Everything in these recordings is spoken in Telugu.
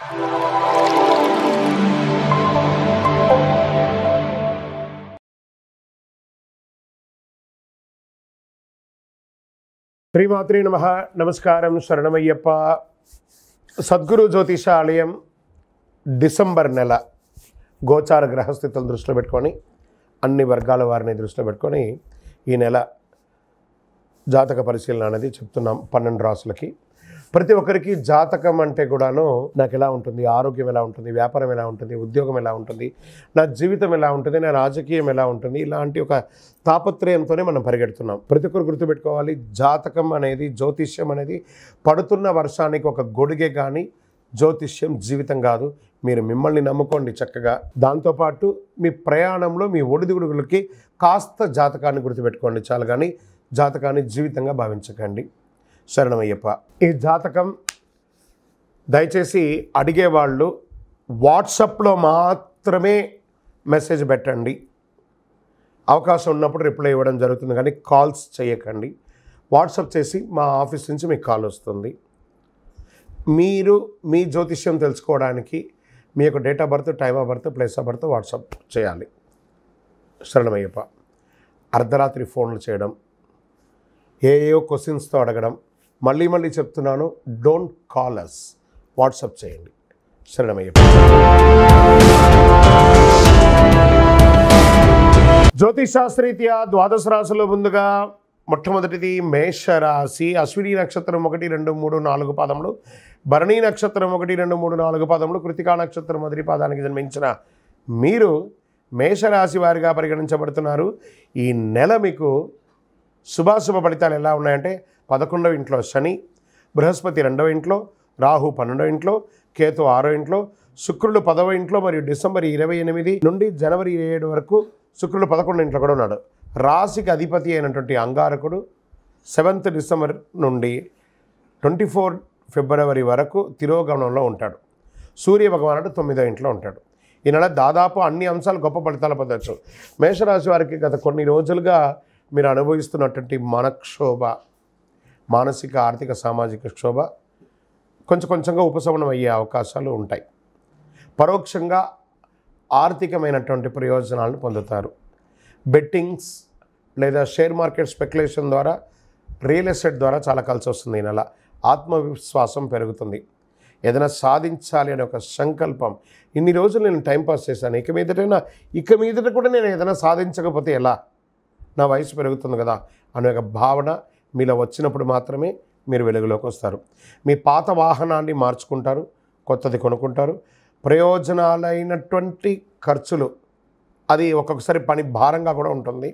శ్రీమాత్రే నమః. నమస్కారం. శరణమయ్యప్ప. సద్గురు జ్యోతిషాలయం డిసెంబర్ నెల గోచార గ్రహస్థితులను దృష్టిలో పెట్టుకొని అన్ని వర్గాల వారిని దృష్టిలో పెట్టుకొని ఈ నెల జాతక పరిశీలన అనేది చెప్తున్నాం 12 రాసులకి. ప్రతి ఒక్కరికి జాతకం అంటే కూడాను నాకు ఎలా ఉంటుంది, ఆరోగ్యం ఎలా ఉంటుంది, వ్యాపారం ఎలా ఉంటుంది, ఉద్యోగం ఎలా ఉంటుంది, నా జీవితం ఎలా ఉంటుంది, నా రాజకీయం ఎలా ఉంటుంది, ఇలాంటి ఒక తాపత్రయంతోనే మనం పరిగెడుతున్నాం. ప్రతి ఒక్కరు గుర్తుపెట్టుకోవాలి, జాతకం అనేది, జ్యోతిష్యం అనేది పడుతున్న వర్షానికి ఒక గొడుగే కానీ జ్యోతిష్యం జీవితం కాదు. మీరు మిమ్మల్ని నమ్ముకోండి చక్కగా. దాంతోపాటు మీ ప్రయాణంలో మీ ఒడిదుడుగులకి కాస్త జాతకాన్ని గుర్తుపెట్టుకోండి చాలు, కానీ జాతకాన్ని జీవితంగా భావించకండి. శరణమయ్యప్ప. ఈ జాతకం దయచేసి అడిగేవాళ్ళు వాట్సాప్లో మాత్రమే మెసేజ్ పెట్టండి. అవకాశం ఉన్నప్పుడు రిప్లై ఇవ్వడం జరుగుతుంది, కానీ కాల్స్ చేయకండి. వాట్సాప్ చేసి మా ఆఫీస్ నుంచి మీకు కాల్ వస్తుంది. మీరు మీ జ్యోతిష్యం తెలుసుకోవడానికి మీ యొక్క date of birth, time of birth, place of birth WhatsApp చేయాలి. శరణమయ్యప్ప. అర్ధరాత్రి ఫోన్లు చేయడం, ఏయో క్వశ్చన్స్తో అడగడం, మళ్ళీ చెప్తున్నాను, డోంట్ కాల్ అస్, వాట్సాప్ చేయండి. శరణమయ్యప్ప. జ్యోతిషాస్త్రీత్యా ద్వాదశ రాశుల్లో ముందుగా మొట్టమొదటిది మేషరాశి. అశ్విని నక్షత్రం 1, 2, 3, 4 పాదములు, భరణి నక్షత్రం 1, 2, 3, 4 పాదములు, కృతికా నక్షత్రం మొదటి పాదానికి జన్మించిన మీరు మేషరాశి వారిగా పరిగణించబడుతున్నారు. ఈ నెల మీకు శుభాశుభ ఫలితాలు ఎలా ఉన్నాయంటే 11వ ఇంట్లో శని, బృహస్పతి 2వ ఇంట్లో, రాహు 12వ ఇంట్లో, కేతు 6వ ఇంట్లో, శుక్రుడు 10వ ఇంట్లో, మరియు డిసెంబర్ 28 నుండి జనవరి 7 వరకు శుక్రుడు 11వ ఇంట్లో కూడా ఉన్నాడు. రాశికి అధిపతి అయినటువంటి అంగారకుడు 7th డిసెంబర్ నుండి 24 ఫిబ్రవరి వరకు తిరోగమనంలో ఉంటాడు. సూర్య భగవానుడు 9వ ఇంట్లో ఉంటాడు. ఈ నెల దాదాపు అన్ని అంశాలు గొప్ప ఫలితాలు పొందవచ్చు. మేషరాశి వారికి గత కొన్ని రోజులుగా మీరు అనుభవిస్తున్నటువంటి మనక్షోభ, మానసిక, ఆర్థిక, సామాజిక క్షోభ కొంచెంగా ఉపశమనం అయ్యే అవకాశాలు ఉంటాయి. పరోక్షంగా ఆర్థికమైనటువంటి ప్రయోజనాలను పొందుతారు. బెట్టింగ్స్ లేదా షేర్ మార్కెట్ స్పెక్యులేషన్ ద్వారా, రియల్ ఎస్టేట్ ద్వారా చాలా కలిసి వస్తుంది. ఈ నెల ఆత్మవిశ్వాసం పెరుగుతుంది. ఏదైనా సాధించాలి అనే ఒక సంకల్పం. ఇన్ని రోజులు నేను టైంపాస్ చేశాను, ఇక మీదట కూడా నేను ఏదైనా సాధించకపోతే ఎలా, నా వయసు పెరుగుతుంది కదా అనే ఒక భావన మీలో వచ్చినప్పుడు మాత్రమే మీరు వెలుగులోకి వస్తారు. మీ పాత వాహనాన్ని మార్చుకుంటారు, కొత్తది కొనుక్కుంటారు. ప్రయోజనాలైనటువంటి ఖర్చులు, అది ఒక్కొక్కసారి పని భారంగా కూడా ఉంటుంది.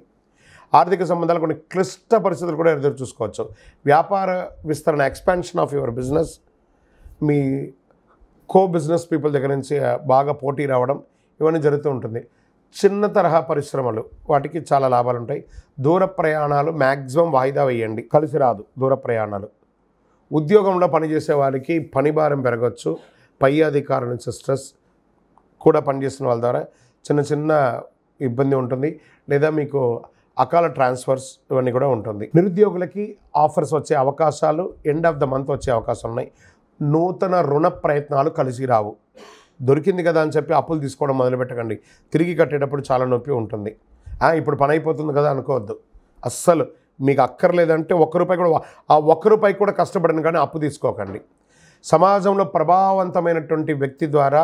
ఆర్థిక సంబంధాలు కొన్ని క్లిష్ట పరిస్థితులు కూడా ఎదురు చూసుకోవచ్చు. వ్యాపార విస్తరణ, expansion of your business, me business people దగ్గర నుంచి బాగా పోటీ రావడం, ఇవన్నీ జరుగుతూ ఉంటుంది. చిన్న తరహా పరిశ్రమలు, వాటికి చాలా లాభాలు ఉంటాయి. దూర ప్రయాణాలు మ్యాక్సిమం వాయిదా వేయండి, కలిసి రాదు దూర ప్రయాణాలు. ఉద్యోగంలో పనిచేసే వారికి పని భారం పెరగవచ్చు. పై అధికారుల నుంచి స్ట్రెస్ కూడా పనిచేస్తున్న వాళ్ళ ద్వారా చిన్న ఇబ్బంది ఉంటుంది, లేదా మీకు అకాల ట్రాన్స్ఫర్స్ ఇవన్నీ కూడా ఉంటుంది. నిరుద్యోగులకి ఆఫర్స్ వచ్చే అవకాశాలు, ఎండ్ ఆఫ్ ద మంత్ వచ్చే అవకాశాలు ఉన్నాయి. నూతన రుణ ప్రయత్నాలు కలిసి రావు. దొరికింది కదా అని చెప్పి అప్పులు తీసుకోవడం మొదలుపెట్టకండి. తిరిగి కట్టేటప్పుడు చాలా నొప్పి ఉంటుంది. ఇప్పుడు పని అయిపోతుంది కదా అనుకోవద్దు. అస్సలు మీకు అక్కర్లేదంటే ₹1 కూడా కష్టపడను, కానీ అప్పు తీసుకోకండి. సమాజంలో ప్రభావవంతమైనటువంటి వ్యక్తి ద్వారా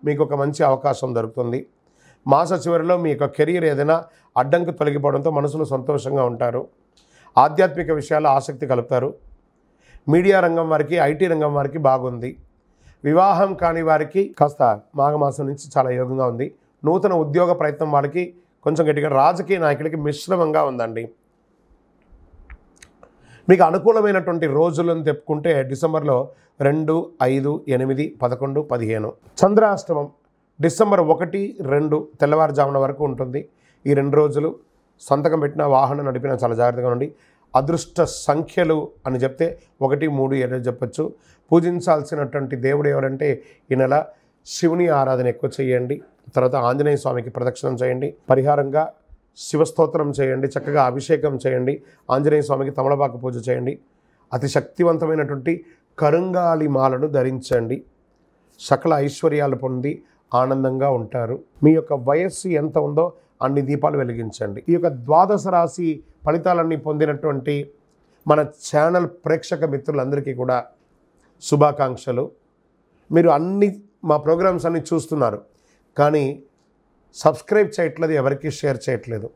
మీకు ఒక మంచి అవకాశం దొరుకుతుంది. మాస చివరిలో మీ యొక్క కెరీర్ ఏదైనా అడ్డంకి తొలగిపోవడంతో మనసులో సంతోషంగా ఉంటారు. ఆధ్యాత్మిక విషయాల్లో ఆసక్తి కలుపుతారు. మీడియా రంగం వారికి, ఐటీ రంగం వారికి బాగుంది. వివాహం కాని వారికి కాస్త మాఘమాసం నుంచి చాలా యోగంగా ఉంది. నూతన ఉద్యోగ ప్రయత్నం వాళ్ళకి కొంచెం గట్టిగా, రాజకీయ నాయకులకి మిశ్రమంగా ఉందండి. మీకు అనుకూలమైనటువంటి రోజులను చెప్పుకుంటే డిసెంబర్లో 2, 5, 8, 11, 15. చంద్రాష్టమం డిసెంబర్ 1, 2 తెల్లవారుజామున వరకు ఉంటుంది. ఈ 2 రోజులు సంతకం పెట్టిన, వాహనం నడిపినా చాలా జాగ్రత్తగా ఉండి. అదృష్ట సంఖ్యలు అని చెప్తే 1, 3, 7 చెప్పచ్చు. పూజించాల్సినటువంటి దేవుడు ఎవరంటే ఈ నెల శివుని ఆరాధన ఎక్కువ చేయండి. తర్వాత ఆంజనేయ స్వామికి ప్రదక్షిణం చేయండి. పరిహారంగా శివస్తోత్రం చేయండి, చక్కగా అభిషేకం చేయండి. ఆంజనేయ స్వామికి తమలపాకు పూజ చేయండి. అతి శక్తివంతమైనటువంటి కరుంగాలి మాలను ధరించండి. సకల ఐశ్వర్యాలు పొంది ఆనందంగా ఉంటారు. మీ యొక్క వయస్సు ఎంత ఉందో అన్ని దీపాలు వెలిగించండి. ఈ యొక్క ద్వాదశ రాశి ఫలితాలన్నీ పొందినటువంటి మన ఛానల్ ప్రేక్షక మిత్రులందరికీ కూడా శుభాకాంక్షలు. మీరు మా ప్రోగ్రామ్స్ అన్నీ చూస్తున్నారు, కానీ సబ్స్క్రైబ్ చేయట్లేదు, ఎవరికి షేర్ చేయట్లేదు.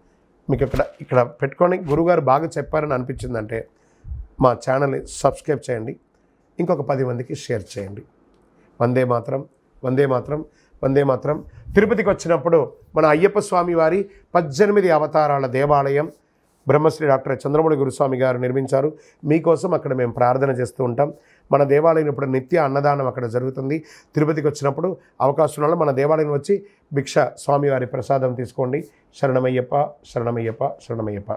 మీకు ఇక్కడ పెట్టుకొని గురుగారు బాగా చెప్పారని అనిపించిందంటే మా ఛానల్ని సబ్స్క్రైబ్ చేయండి, ఇంకొక 10 మందికి షేర్ చేయండి. వందే మాత్రం, వందే మాత్రం, వందే మాత్రం. తిరుపతికి వచ్చినప్పుడు మన అయ్యప్ప స్వామి వారి 18 అవతారాల దేవాలయం బ్రహ్మశ్రీ డాక్టర్ చంద్రమౌళి గురుస్వామి గారు నిర్మించారు. మీకోసం అక్కడ మేము ప్రార్థన చేస్తూ ఉంటాం. మన దేవాలయం ఇప్పుడు నిత్య అన్నదానం అక్కడ జరుగుతుంది. తిరుపతికి వచ్చినప్పుడు అవకాశం వల్ల మన దేవాలయం వచ్చి భిక్ష స్వామివారి ప్రసాదం తీసుకోండి. శరణమయ్యప్ప, శరణమయ్యప్ప, శరణమయ్యప్ప.